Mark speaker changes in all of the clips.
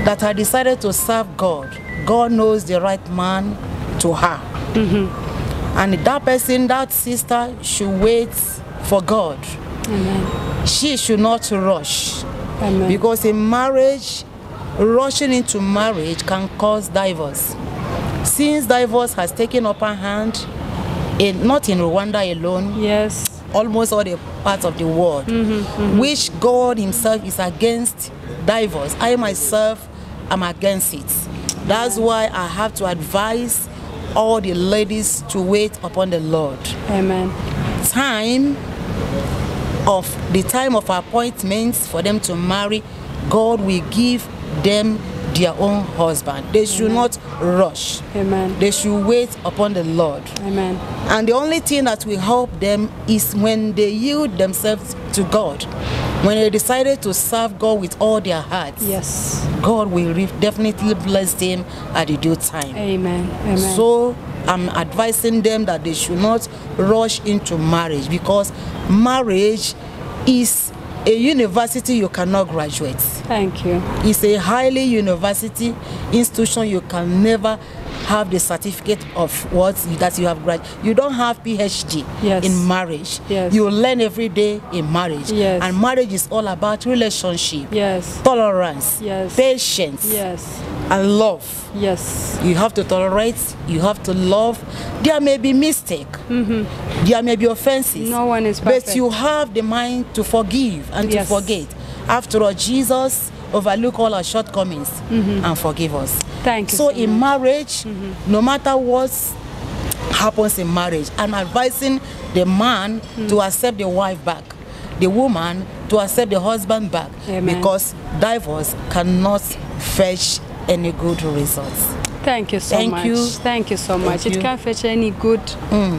Speaker 1: that had decided to serve God, God knows the right man to her. And that person, that sister, should wait for God.
Speaker 2: Amen.
Speaker 1: She should not rush.
Speaker 2: Amen.
Speaker 1: Because in marriage, rushing into marriage can cause divorce. Since divorce has taken upper hand, not in Rwanda alone,
Speaker 2: yes,
Speaker 1: almost all the parts of the world, which God himself is against divorce. I myself am against it. That's why I have to advise all the ladies to wait upon the Lord.
Speaker 2: Amen.
Speaker 1: The time of appointments for them to marry, God will give them their own husband. They should not rush.
Speaker 2: Amen.
Speaker 1: They should wait upon the Lord.
Speaker 2: Amen.
Speaker 1: And the only thing that will help them is when they yield themselves to God. When they decided to serve God with all their hearts,
Speaker 2: yes,
Speaker 1: God will definitely bless them at the due time.
Speaker 2: Amen. Amen.
Speaker 1: So I'm advising them that they should not rush into marriage, because marriage is a university you cannot graduate.
Speaker 2: Thank you.
Speaker 1: It's a highly university institution. You can never have the certificate of what that you have graduated. You don't have PhD in marriage.
Speaker 2: Yes.
Speaker 1: You learn every day in marriage.
Speaker 2: Yes.
Speaker 1: And marriage is all about relationship,
Speaker 2: yes,
Speaker 1: tolerance,
Speaker 2: yes,
Speaker 1: patience,
Speaker 2: yes,
Speaker 1: and love.
Speaker 2: yes.
Speaker 1: You have to tolerate, you have to love. There may be mistake, there may be offenses.
Speaker 2: No one is perfect.
Speaker 1: But you have the mind to forgive and
Speaker 2: yes,
Speaker 1: to forget. After all, Jesus overlook all our shortcomings and forgive us.
Speaker 2: Thank you.
Speaker 1: So in marriage, no matter what happens in marriage, I'm advising the man to accept the wife back, the woman to accept the husband back.
Speaker 2: Amen.
Speaker 1: Because divorce cannot fetch any good results.
Speaker 2: Thank you so much. Thank you so much. It can't fetch any good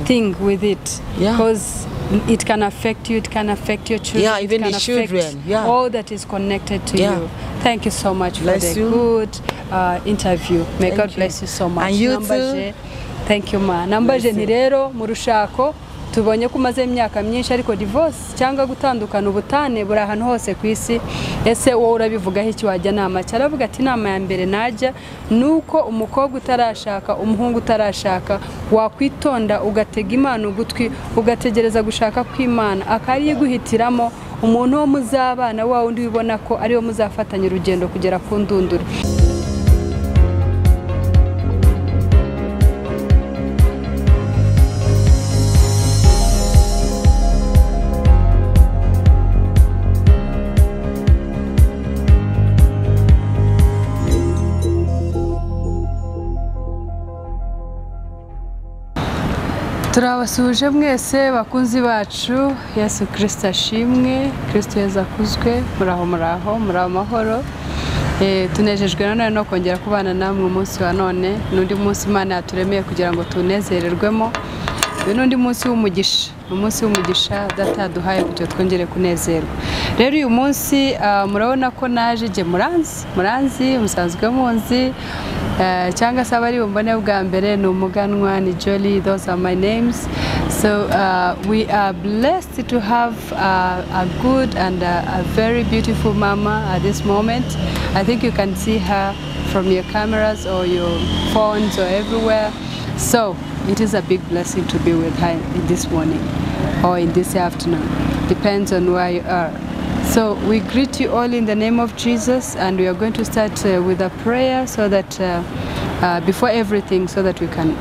Speaker 2: thing with it.
Speaker 1: Yeah.
Speaker 2: Because it can affect you, it can affect your children.
Speaker 1: Yeah, even
Speaker 2: it can
Speaker 1: the children. Yeah.
Speaker 2: All that is connected to you. Thank you so much for the good interview. May God bless you so much.
Speaker 1: And you too.
Speaker 2: Thank you, ma. Nambaje ni rero mu rushako tubonye ko umaze imyaka myinshi, ariko divorce cyangwa gutandukana ubutane buri ahantu hose ku isi. Ese wowe urabivugaho iki? Wajya nama cyaravuga ati inama ya mbere najya nuko umukobwa utarashaka, umuhungu utarashaka, wakwitonda ugatega Imana ugutwi, ugategereza gushaka kw'Imana akari guhitiramo umuntu wo muzabana wawe undi ubona ko ari wo muzafatanya urugendo kugera ku ndunduro. Turabasuje mwese bakunzi bacu, Yesu Kristo ashimwe, Kristo yazakuzwe, muraho amahoro. Tunejejwe nanone no kongera kubana namwe umunsi wa none, n'undi munsi Imana yaturemeye kugira ngo tunezererwemo. Uyu n'undi munsi w'umugisha, umunsi w'umugisha dataduhaye kugira twongere kunezerwa. Rero uyu munsi murabona ko naje je muranzi musanzwe munzi, cyangwa se abari bumbone bwa mbere ni umuganwa ni Jolly. Those are my names. So we are blessed to have a good and a very beautiful mama at this moment. I think you can see her from your cameras or your phones or everywhere. So it is a big blessing to be with her in this morning or in this afternoon. Depends on where you are. So we greet you all in the name of Jesus, and we are going to start with a prayer so that before everything, so that we can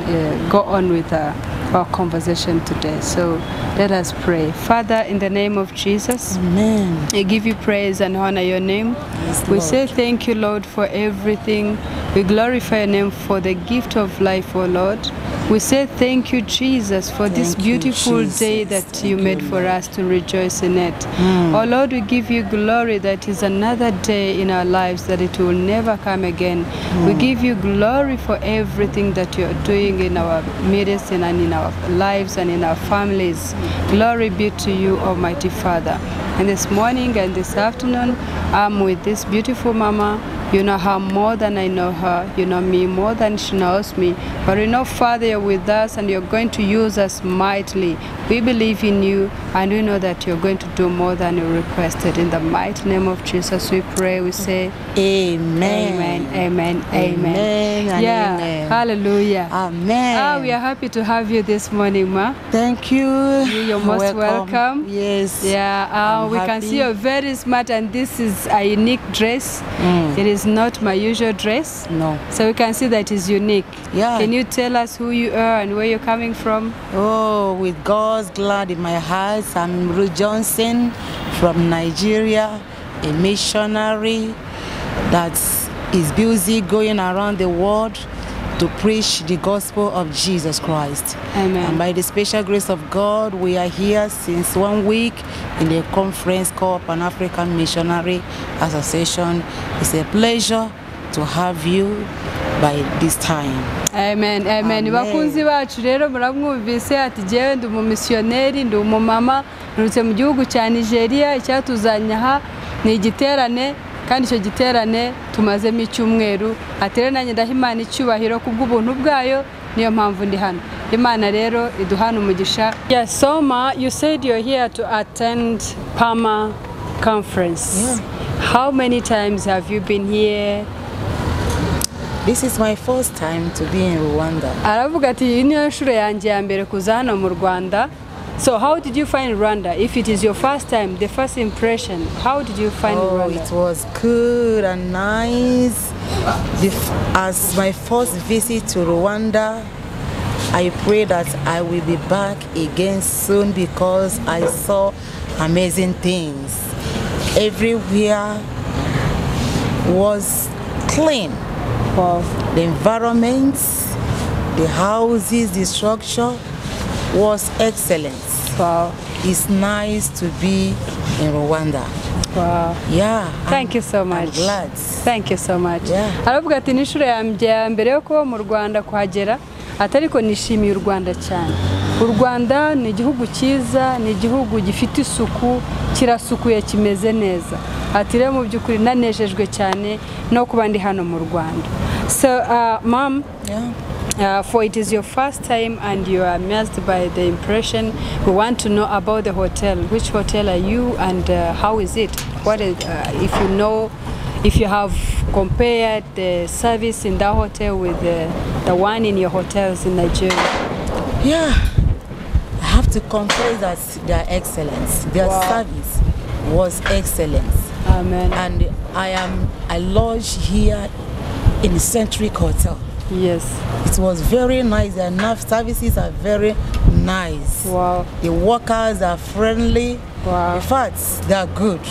Speaker 2: go on with our conversation today. So let us pray. Father, in the name of Jesus,
Speaker 1: Amen.
Speaker 2: I give you praise and honor your name.
Speaker 1: Yes,
Speaker 2: we
Speaker 1: Lord.
Speaker 2: say thank you, Lord, for everything. We glorify your name for the gift of life, oh Lord. We say thank you, Jesus, for this beautiful day that you made for us to rejoice in it. Oh Lord, we give you glory that is another day in our lives, that it will never come again. We give you glory for everything that you are doing in our midst and in our lives and in our families. Glory be to you, Almighty Father. And this morning and this afternoon, I'm with this beautiful mama You know her more than I know her. You know me more than she knows me. But we know, Father, you're with us and you're going to use us mightily. We believe in you and we know that you're going to do more than you requested. In the mighty name of Jesus, we pray. We say,
Speaker 1: Amen.
Speaker 2: Amen. Amen. Amen.
Speaker 1: Amen.
Speaker 2: Yeah.
Speaker 1: Amen.
Speaker 2: Hallelujah.
Speaker 1: Amen.
Speaker 2: We are happy to have you this morning, Ma.
Speaker 1: Thank you.
Speaker 2: You're most welcome.
Speaker 1: Yes.
Speaker 2: Yeah. We can see you're very smart, and this is a unique dress. It is not my usual dress.
Speaker 1: No.
Speaker 2: So we can see that it's unique.
Speaker 1: Yeah.
Speaker 2: Can you tell us who you are and where you're coming from?
Speaker 1: Oh, with God's glad in my heart, I'm Ruth Johnson from Nigeria, a missionary that is busy going around the world to preach the gospel of Jesus Christ.
Speaker 2: Amen.
Speaker 1: And by the special grace of God, we are here since 1 week in a conference called Pan-African Missionary Association. It's a pleasure to have you by this time.
Speaker 2: Amen. Amen. Bakunzi bacu rero muramwumvise ati jewe ndi umumissioneri, ndi umumama, nturutse mu gihugu cya Nigeria. Icyatuzanye aha ni igiterane, kandi icyo giterane tumazemo icyumweru. Ati rero nanjye ndaha Imana icyubahiro kubw'ubuntu bwayo, niyo mpamvu ndi hano. Imana rero iduhana umugisha. Yes, Soma, you said you're here to attend PAMA conference.
Speaker 1: Yeah.
Speaker 2: How many times have you been here?
Speaker 1: This is my first time to be in Rwanda.
Speaker 2: Aravuga ati iyi niyo nshuro yanjye ya mbere kuza hano mu Rwanda. So how did you find Rwanda? If it is your first time, the first impression, how did you find Rwanda?
Speaker 1: It was good and nice. As my first visit to Rwanda, I pray that I will be back again soon because I saw amazing things. Everywhere was clean.
Speaker 2: Wow.
Speaker 1: The environment, the houses, the structure was excellent.
Speaker 2: Wow.
Speaker 1: It's nice to be in Rwanda.
Speaker 2: Wow.
Speaker 1: Yeah.
Speaker 2: Thank you so much.
Speaker 1: I'm glad.
Speaker 2: Thank you so much.
Speaker 1: Yeah.
Speaker 2: Aravuga ati n'inshuro ya mbere yo kuba mu Rwanda kuhagera, atariko nishimiye u Rwanda cyane. U Rwanda ni igihugu cyiza, ni igihugu gifite isuku, kirasukuye, kimeze neza. Ati rero mu by'ukuri nanejejwe cyane no kuba ndi hano mu Rwanda. So, Mom, for it is your first time and you are amazed by the impression, we want to know about the hotel. Which hotel are you and how is it? What is, if you have compared the service in that hotel with the one in your hotels in Nigeria?
Speaker 1: Yeah, I have to confess that they are excellent. Their service was excellent.
Speaker 2: Amen.
Speaker 1: And I lodged here in the Centric Hotel.
Speaker 2: Yes.
Speaker 1: It was very nice. The enough services are very nice.
Speaker 2: Wow.
Speaker 1: The workers are friendly.
Speaker 2: Wow.
Speaker 1: In fact, they are good.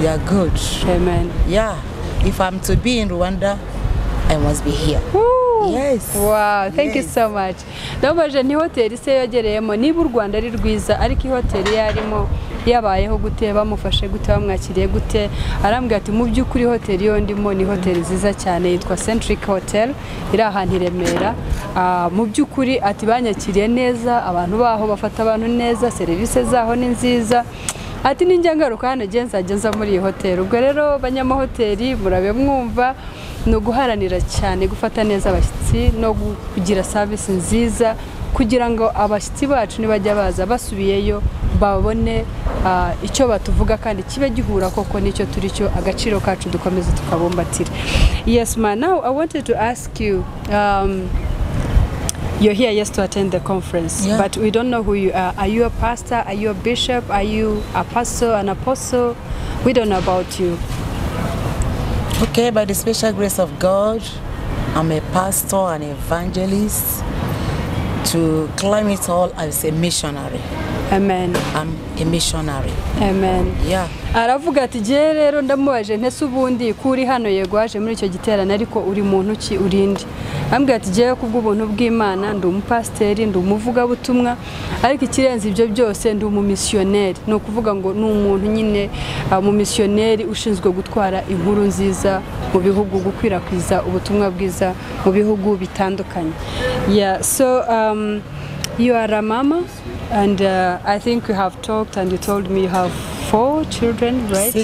Speaker 1: They are good.
Speaker 2: Amen.
Speaker 1: Yeah. If I'm to be in Rwanda, I must be here.
Speaker 2: Woo.
Speaker 1: Yes.
Speaker 2: Wow. Thank you so much. Ndabaje ni hoteli se yagereyemo niba u Rwanda ari rwiza ariko hoteli yarimo yabayeho gute bamufashe gute bamwakiriye gute arambwira ati mu by'ukuri hoteli yo ndimo ni hoteli nziza cyane yitwa Centric Hotel iri ahantu i Remera mu by'ukuri ati banyakiriye neza abantu baho bafata abantu neza serivisi zaho ni nziza ati ninjya ngaruka hano nza muri iyi hoteli ubwo rero banyamahoteli murabe mwumva no guharanira cyane gufata neza abashyitsi no kugira service nziza kugira ngo abashyitsi bacu nibajya baza basubiyeyo babone icyo batuvuga kandi kibe gihura koko nicyo turi cyo agaciro kacu dukomeze tukabombatira. Yes, ma, now I wanted to ask you, you're here just to attend the conference, but we don't know who you are. Are you a pastor? Are you a bishop? Are you a pastor, an apostle? We don't know about you.
Speaker 1: Okay, by the special grace of God, I'm a pastor and evangelist. To claim it all, I was a missionary.
Speaker 2: Amen.
Speaker 1: I'm a missionary.
Speaker 2: Amen.
Speaker 1: Yeah.
Speaker 2: Aravuga ati je rero ndamubaje ntese ubundi kuri hano yegwaje muri icyo giterane ariko uri muntu ki urindi. Ambwira ati je kubw'ubuntu bw'Imana ndi umupasteri ndi umuvuga butumwa ariko ikirenze ibyo byose ndi umumissioneri. No kuvuga ngo ni umuntu nyine mu missioneri ushinzwe gutwara inkuru nziza mu bihugu gukwirakwiza ubutumwa bwiza mu bihugu bitandukanye. Yeah, so you are a mama and I think we have talked and you told me you have 4 children, right?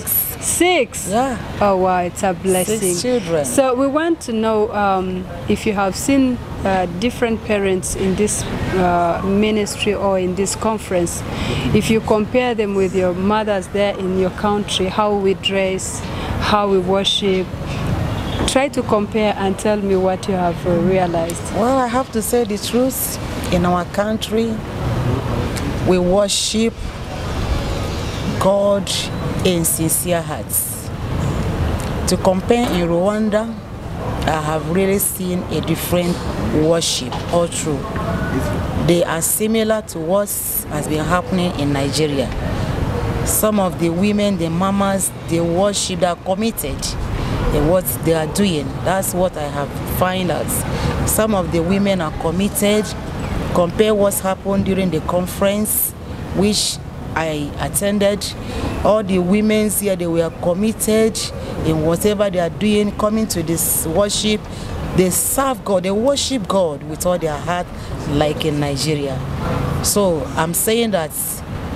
Speaker 1: 6. Yeah.
Speaker 2: Oh wow, it's a blessing.
Speaker 1: 6 children.
Speaker 2: So we want to know if you have seen different parents in this ministry or in this conference. If you compare them with your mothers there in your country, how we dress, how we worship. Try to compare and tell me what you have realized.
Speaker 1: Well, I have to say the truth. In our country, we worship God in sincere hearts. To compare in Rwanda, I have really seen a different worship all through. They are similar to what has been happening in Nigeria. Some of the women, the mamas, they worship, they are committed in what they are doing. That's what I have found out. Some of the women are committed. Compare what's happened during the conference, which I attended. All the women here, they were committed in whatever they are doing, coming to this worship. They serve God, they worship God with all their heart, like in Nigeria. So I'm saying that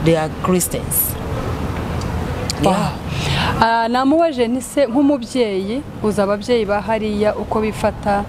Speaker 1: they are Christians.
Speaker 2: Yeah. Namubaje nise nk'umubyeyi uza ababyeyi bahariya uko bifata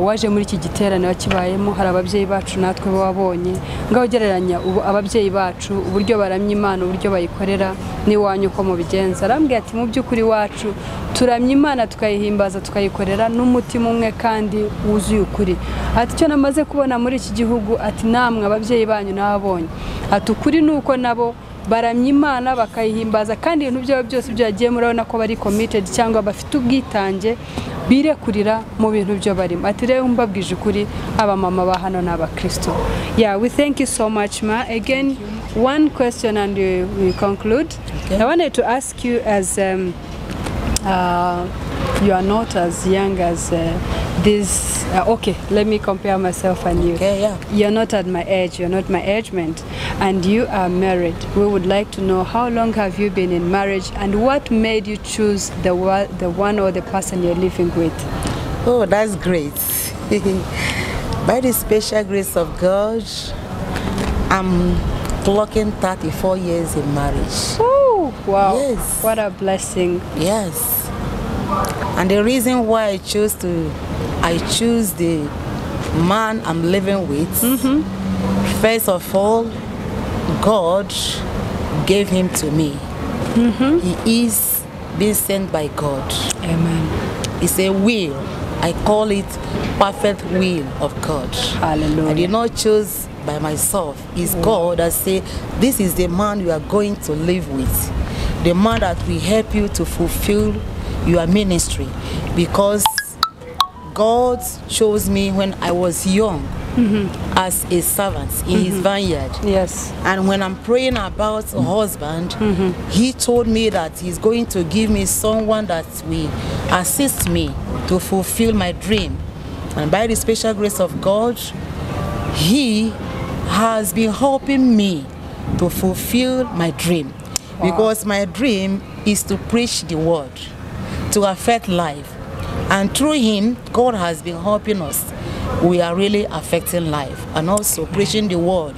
Speaker 2: waje muri iki giterane wakibayemo hari ababyeyi bacu natwe babonye ngaho gereranya ababyeyi bacu uburyo baramya Imana uburyo bayikorera ni wanyu uko mubigenza arambwiye ati mu by'ukuri wacu turamya Imana tukayihimbaza tukayikorera n'umutima umwe kandi wuzuye ukuri ati cyo namaze kubona muri iki gihugu ati namwe ababyeyi banyu nababonye ati ukuri nuko nabo baramya Imana bakayihimbaza kandi ibintu byabo byose byagiye murabona ko bari committed cyangwa bafite ubwitange birekurira mu bintu byo barimo ati rero mbabwije ukuri aba mama ba hano n'abakristo. Yeah, we thank you so much, ma. Again, one question and we conclude. Okay. I wanted to ask you, as you are not as young as this. Okay, let me compare myself and you.
Speaker 1: Okay, yeah.
Speaker 2: You're not at my age, you're not my age mate, and you are married. We would like to know how long have you been in marriage and what made you choose the one or the person you're living with?
Speaker 1: Oh, that's great. By the special grace of God, I'm clocking 34 years in marriage.
Speaker 2: Oh, wow.
Speaker 1: Yes.
Speaker 2: What a blessing.
Speaker 1: Yes. And the reason why I choose the man I'm living with, first of all, God gave him to me. He is being sent by God.
Speaker 2: Amen.
Speaker 1: It's a will. I call it perfect will of God.
Speaker 2: Hallelujah.
Speaker 1: I did not choose by myself. It's God that said, this is the man you are going to live with. The man that will help you to fulfill your ministry. Because God chose me when I was young as a servant in his vineyard.
Speaker 2: Yes.
Speaker 1: And when I'm praying about a husband, he told me that he's going to give me someone that will assist me to fulfill my dream. And by the special grace of God, he has been helping me to fulfill my dream. Wow. Because my dream is to preach the word, to affect life. And through him, God has been helping us. We are really affecting life and also preaching the word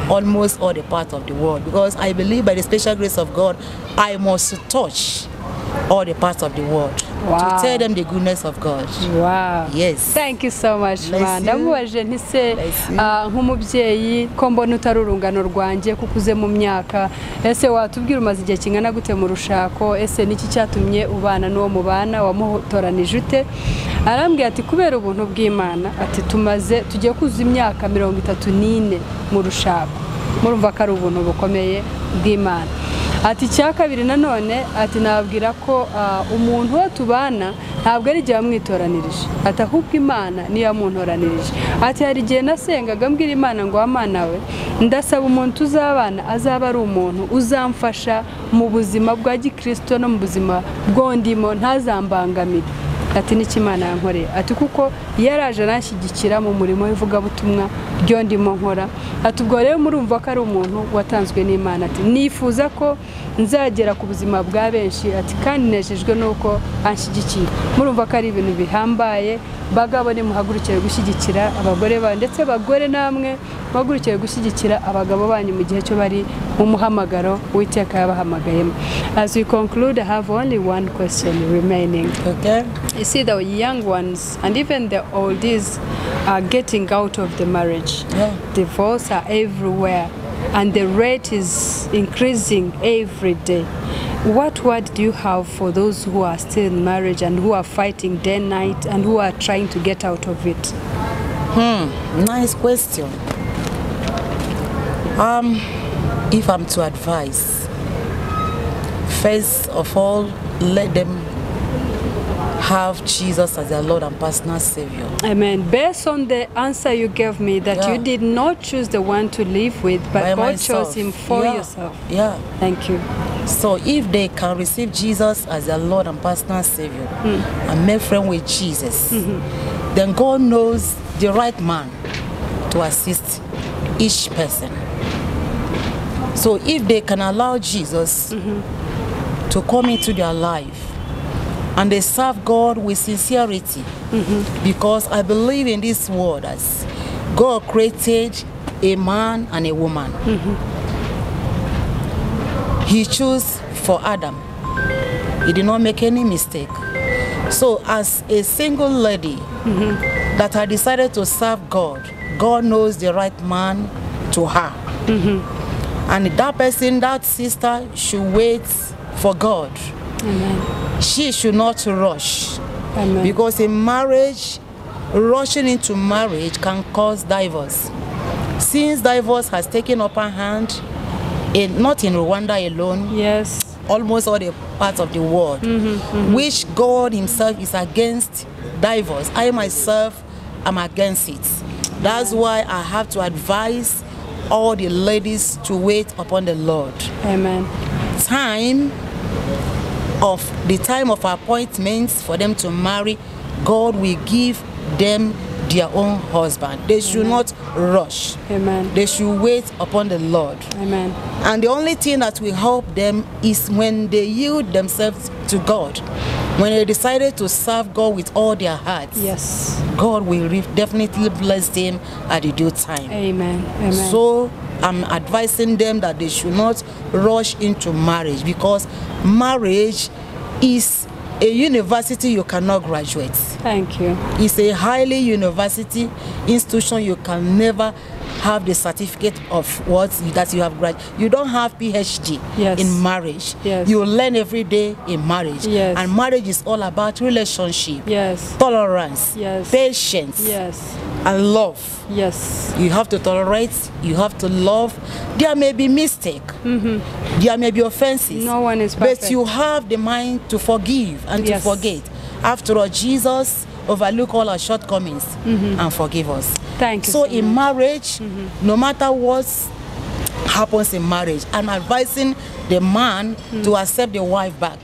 Speaker 1: almost all the part of the world. Because I believe by the special grace of God, I must touch all the parts of the world to tell them the goodness of God.
Speaker 2: Wow.
Speaker 1: Yes.
Speaker 2: Thank you so much, man. Ndamubaje ntise nk'umubyeyi ko mbona utari urungano rwanjye kukuze mu myaka ese watubwira umaze igihe kingana gute mu rushako ese niki cyatumye ubana n'uwo mubana wamutoranije ute arambwiye ati kubera ubuntu bw'Imana ati tugiye kuzuza imyaka 34 mu rushako murumva ko ari ubuntu bukomeye bw'Imana ati cya kabiri nanone ati nabwira ko umuntu wo tubana ntabwo ari igihe amwitoranirije ati ahubwo Imana niyo yamuntoranirije ati hari igihe nasengaga mbwira Imana ngo Mana we ndasaba umuntu tuzabana azaba ari umuntu uzamfasha mu buzima bwa gikristo no mu buzima bwondimo ntazambangamire ati niki Imana yankoreye ati kuko yaraje nashyigikira mu murimo w'ivugabutumwa byo ndimo nkora ati ubwo rero murumva ko ari umuntu watanzwe n'Imana ati nifuza ko nzagera ku buzima bwa benshi ati kandi nejejwe nuko anshyigikira murumva ko ari ibintu bihambaye bagabo ni muhagurukire gushyigikira abagore ba ndetse bagore namwe bagurukiye gushyigikira abagabo banyu mu gihe cyo bari mu muhamagaro w'iteka yabahamagayemo. As we conclude, I have only one question remaining.
Speaker 1: Okay.
Speaker 2: You see, the young ones and even the oldies are getting out of the marriage.
Speaker 1: Yeah.
Speaker 2: Divorce are everywhere and the rate is increasing every day. What word do you have for those who are still in marriage and who are fighting day and night and who are trying to get out of it?
Speaker 1: Nice question. If I'm to advise, first of all, let them have Jesus as their Lord and personal Savior.
Speaker 2: Amen. Based on the answer you gave me, that you did not choose the one to live with, but
Speaker 1: By
Speaker 2: God
Speaker 1: myself.
Speaker 2: chose him for yourself.
Speaker 1: Yeah.
Speaker 2: Thank you.
Speaker 1: So if they can receive Jesus as their Lord and personal Savior and make friends with Jesus, then God knows the right man to assist each person. So if they can allow Jesus to come into their life and they serve God with sincerity, because I believe in this world as God created a man and a woman. He chose for Adam. He did not make any mistake. So as a single lady that had decided to serve God, God knows the right man to her. And that person, that sister, should wait for God.
Speaker 2: Amen.
Speaker 1: She should not rush.
Speaker 2: Amen.
Speaker 1: Because in marriage, rushing into marriage can cause divorce. Since divorce has taken upper hand, not in Rwanda alone,
Speaker 2: Yes.
Speaker 1: almost all the parts of the world, which God himself is against divorce. I myself am against it. That's why I have to advise all the ladies to wait upon the Lord.
Speaker 2: Amen.
Speaker 1: The time of appointments for them to marry, God will give them their own husband. They should not rush.
Speaker 2: Amen.
Speaker 1: They should wait upon the Lord.
Speaker 2: Amen.
Speaker 1: And the only thing that will help them is when they yield themselves to God. When they decided to serve God with all their hearts,
Speaker 2: Yes.
Speaker 1: God will definitely bless them at the due time.
Speaker 2: Amen. Amen.
Speaker 1: So I'm advising them that they should not rush into marriage, because marriage is a university you cannot graduate.
Speaker 2: Thank you.
Speaker 1: It's a highly university institution. You can never have the certificate of that you have graduated. You don't have PhD in marriage.
Speaker 2: Yes.
Speaker 1: You learn every day in marriage.
Speaker 2: Yes.
Speaker 1: And marriage is all about relationship,
Speaker 2: Yes.
Speaker 1: tolerance,
Speaker 2: Yes.
Speaker 1: patience,
Speaker 2: Yes.
Speaker 1: and love.
Speaker 2: Yes.
Speaker 1: You have to tolerate, you have to love. There may be mistake, there may be offenses.
Speaker 2: No one is perfect.
Speaker 1: But you have the mind to forgive and
Speaker 2: Yes.
Speaker 1: to forget. After all, Jesus overlook all our shortcomings and forgive us.
Speaker 2: Thank you.
Speaker 1: So in marriage, no matter what happens in marriage, I'm advising the man to accept the wife back,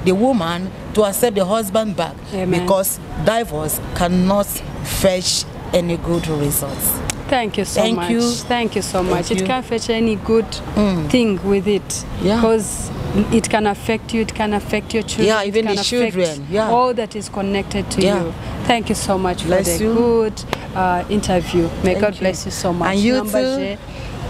Speaker 1: the woman to accept the husband back.
Speaker 2: Amen.
Speaker 1: Because divorce cannot fetch any good results.
Speaker 2: Thank you so much. Thank you so much. It can't fetch any good thing with it.
Speaker 1: Yeah.
Speaker 2: Because it can affect you, it can affect your children.
Speaker 1: Yeah, even
Speaker 2: it can
Speaker 1: the
Speaker 2: affect
Speaker 1: children. Yeah.
Speaker 2: all that is connected to you. Thank you so much for the good interview. May God bless you so much.
Speaker 1: And you too.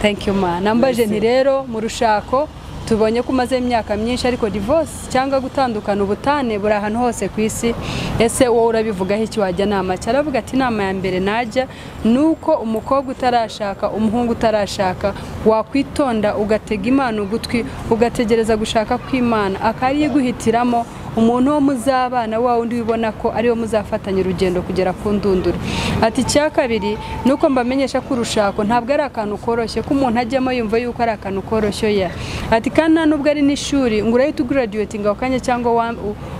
Speaker 2: Thank you, ma. Nambaje ni rero mu rushako tubonye ko umaze imyaka myinshi, ariko divorce cyangwa gutandukana ubutane buri ahantu hose ku isi. Ese wowe urabivugaho iki? Wajya nama? Cyaravuga ati inama ya mbere najya nuko umukobwa utarashaka, umuhungu utarashaka, wakwitonda ugatega Imana ugutwi, ugategereza gushaka kw'Imana akari guhitiramo umuntu wo muzabana wa undi wibona ko ariwo muzafatanya urugendo kugera ku ndunduro. Ati cya kabiri nuko mbamenyesha ko urushako ntabwo ari akantu koroshye ko umuntu ajyamo yumva yuko ari akantu koroshye ya. Ati kandi nubwo ari n'ishuri ngo urahita graduating akanya cyangwa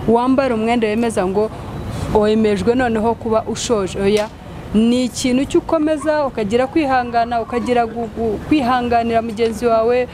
Speaker 2: wambara umwenda wemeza ngo wemejwe noneho kuba ushoje. Oya, ni ikintu cyukomeza ukagira kwihangana, ukagira kwihanganira mugenzi wawe,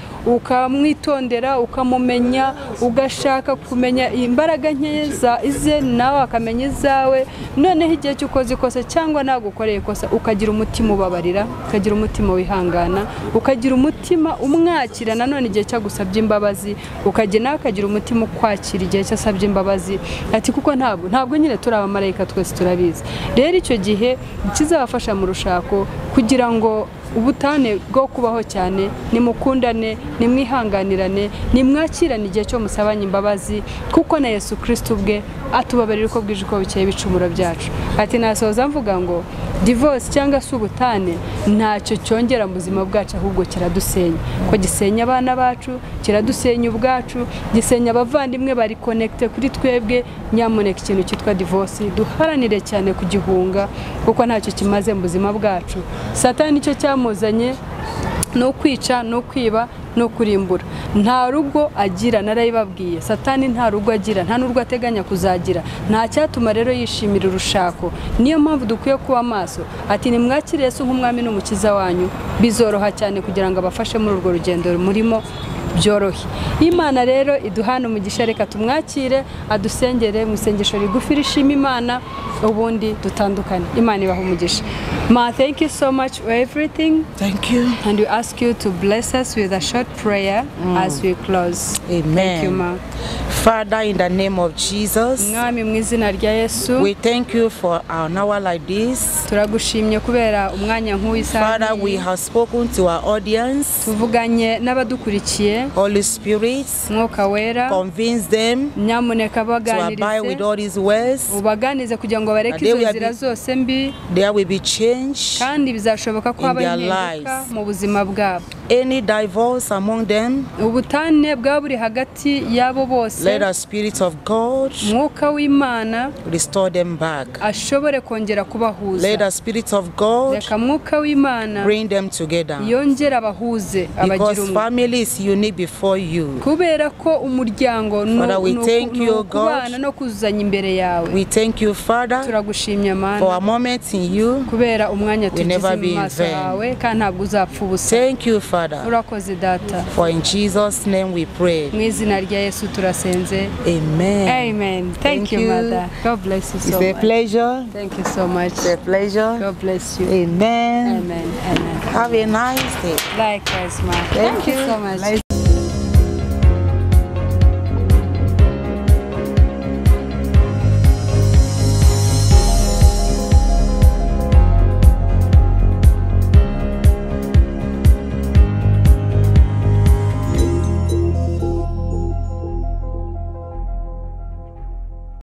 Speaker 2: ukamwitondera, ukamumenya, ugashaka kumenya imbaraga nkeza ize nawe akamenya izawe. Noneho igihe cyukoze kose cyangwa nagukoreye kosa ukagira umutima ubabarira, ukagira umutima wihangana, ukagira umutima umwakira. Nanone igihe cyagusabye imbabazi ukagena akagira umutima ukwakira igihe cyasabye imbabazi. Ati kuko ntabwo nyine turi abamarayika twese turabizi. Rero icyo gihe kizabafasha mu rushako kugira ngo ubutane bwo kubaho cyane, nimukundane, nimwihanganirane, nimwakirane igihe cyo musabanye imbabazi, kuko na Yesu Kristo ubwe atubabarira uko bwije uko bukeye ibicumuro byacu. Ati nasoza mvuga ngo divorce cyangwa se ubutane ntacyo cyongera mu buzima bwacu, ahubwo kiradusenya. Ko gisenya abana bacu, kiradusenya ubwacu, gisenya abavandimwe bari connecte kuri twebwe. Nyamuneka ikintu cyitwa divorce duharanire cyane kugihunga, kuko ntacyo kimaze mu buzima bwacu. Satani nicyo cyamuzanye, no kwica, no kwiba, no kurimbura. Nta rugo agira, narayibabwiye. Satani nta rugo agira, nta n'urwo ateganya kuzagira. Nta cyatuma rero yishimira urushako. Niyo mpamvu dukwiye kuba maso. Ati nimwakire Yesu nk'umwami n'umukiza wanyu, bizoroha cyane kugira ngo abafashe muri urwo rugendo murimo byorohe. Imana rero iduhana umugisha, reka tumwakire adusengere mu isengesho rigufi rishima Imana, ubundi dutandukane. Imana ibaha umugisha. Ma, thank you so much for everything.
Speaker 1: Thank you.
Speaker 2: And we ask you to bless us with a short prayer as we close.
Speaker 1: Amen.
Speaker 2: Thank you, Ma.
Speaker 1: Father, in the name of Jesus,
Speaker 2: Mwami mu izina rya Yesu,
Speaker 1: we thank you for an hour like this.
Speaker 2: turagushimye kubera umwanya nk'uyu
Speaker 1: Father, we have spoken to our audience.
Speaker 2: tuvuganye n'abadukurikiye.
Speaker 1: Holy Spirit,
Speaker 2: Mwuka wera,
Speaker 1: convince them
Speaker 2: nyamuneka
Speaker 1: to abide with
Speaker 2: baganirize,
Speaker 1: all these words.
Speaker 2: ubaganize kugira ngo bareke
Speaker 1: They will
Speaker 2: izo
Speaker 1: be-
Speaker 2: nzira zose mbi,
Speaker 1: There will be change.
Speaker 2: kandi bizashoboka ko
Speaker 1: in
Speaker 2: habaho
Speaker 1: their
Speaker 2: impinduka
Speaker 1: lives.
Speaker 2: mu buzima bwabo.
Speaker 1: Any divorce among them,
Speaker 2: Ubutane bwaba buri hagati y'abo bose,
Speaker 1: let the Spirit of God
Speaker 2: Mwuka w'Imana
Speaker 1: restore them back.
Speaker 2: ashobore kongera
Speaker 1: Let
Speaker 2: kubahuza.
Speaker 1: the Spirit of God
Speaker 2: Reka Mwuka w'Imana
Speaker 1: bring them together.
Speaker 2: yongera abahuze, abagira
Speaker 1: Because
Speaker 2: umwe.
Speaker 1: family is unique before you.
Speaker 2: Kubera ko umuryango
Speaker 1: Father, we thank you,
Speaker 2: kubana
Speaker 1: God.
Speaker 2: no kuzuzanya imbere yawe.
Speaker 1: We thank you, Father,
Speaker 2: Turagushimye Mana
Speaker 1: for a moment in you.
Speaker 2: kubera umwanya
Speaker 1: We never
Speaker 2: tugize
Speaker 1: be
Speaker 2: mu
Speaker 1: in
Speaker 2: maso
Speaker 1: vain.
Speaker 2: hawe, kandi ntabwo uzapfa ubusa.
Speaker 1: Thank you, Father,
Speaker 2: Urakoze Data,
Speaker 1: for in Jesus' name we pray.
Speaker 2: mu izina rya Yesu turasenze.
Speaker 1: Amen.
Speaker 2: Amen. Thank you, Mother. God bless you
Speaker 1: It's
Speaker 2: so
Speaker 1: a
Speaker 2: much.
Speaker 1: pleasure.
Speaker 2: Thank you so much.
Speaker 1: It's a pleasure.
Speaker 2: God bless you.
Speaker 1: Amen.
Speaker 2: Amen. Amen.
Speaker 1: Have a nice day.
Speaker 2: Likewise, Ma.
Speaker 1: Thank
Speaker 2: you
Speaker 1: you.
Speaker 2: so much.
Speaker 1: Nice